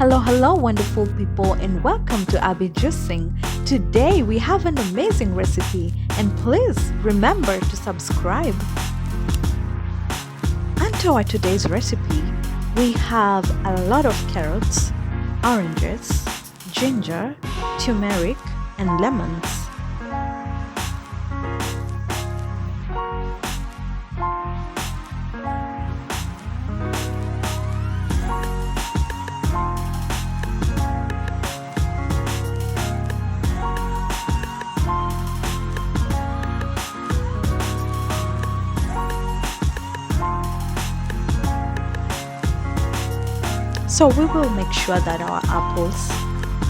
Hello, wonderful people, and welcome to Abby Juicing. Today we have an amazing recipe, and please remember to subscribe. And to our today's recipe, we have a lot of carrots, oranges, ginger, turmeric, and lemons. So we will make sure that our apples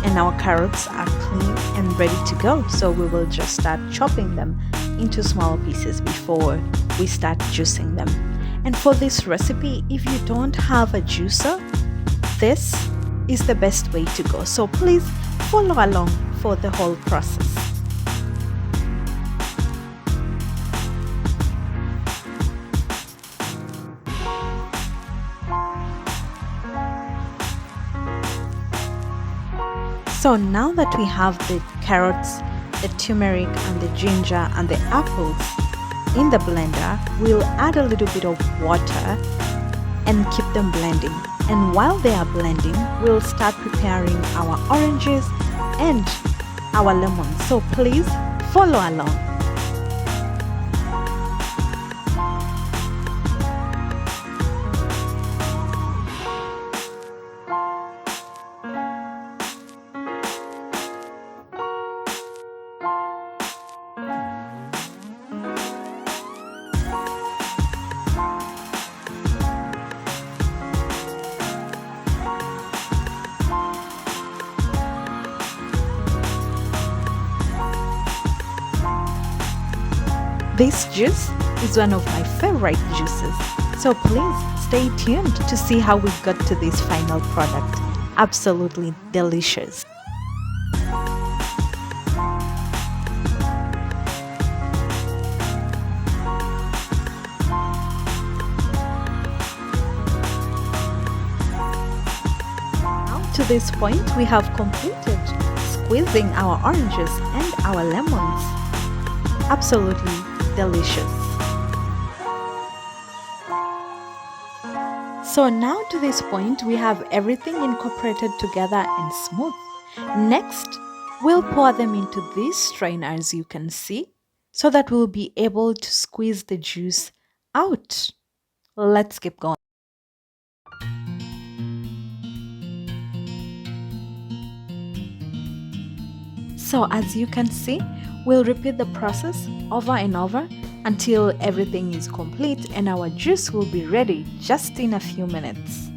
and our carrots are clean and ready to go. So we will just start chopping them into small pieces before we start juicing them. And for this recipe, if you don't have a juicer, this is the best way to go. So please follow along for the whole process. So now that we have the carrots, the turmeric and the ginger and the apples in the blender, we'll add a little bit of water and keep them blending. And while they are blending, we'll start preparing our oranges and our lemons. So please follow along. This juice is one of my favorite juices, so please stay tuned to see how we got to this final product. Absolutely delicious. Now to this point, we have completed squeezing our oranges and our lemons. Absolutely delicious. So now to this point, we have everything incorporated together and smooth. Next, we'll pour them into this strainer, as you can see, so that we'll be able to squeeze the juice out. Let's keep going. So as you can see, we'll repeat the process over and over until everything is complete and our juice will be ready just in a few minutes.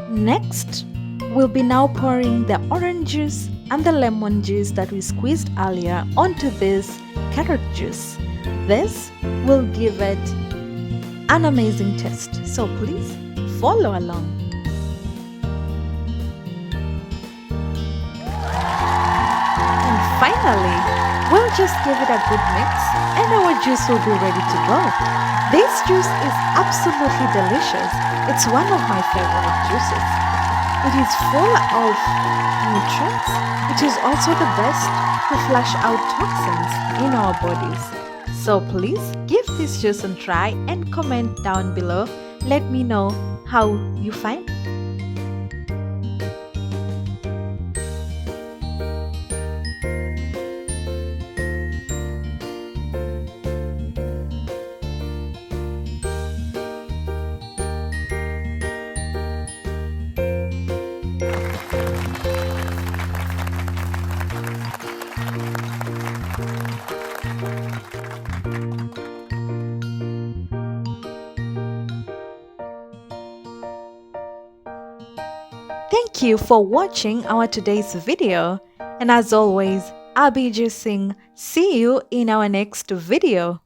Next, we'll be now pouring the orange juice and the lemon juice that we squeezed earlier onto this carrot juice. This will give it an amazing taste, so please follow along. And finally, we'll just give it a good mix and our juice will be ready to go. This juice is absolutely delicious. It's one of my favorite juices. It is full of nutrients. It is also the best to flush out toxins in our bodies. So please give this juice a try and comment down below. Let me know how you find it. Thank you for watching our today's video. And as always, I'll be juicing. See you in our next video.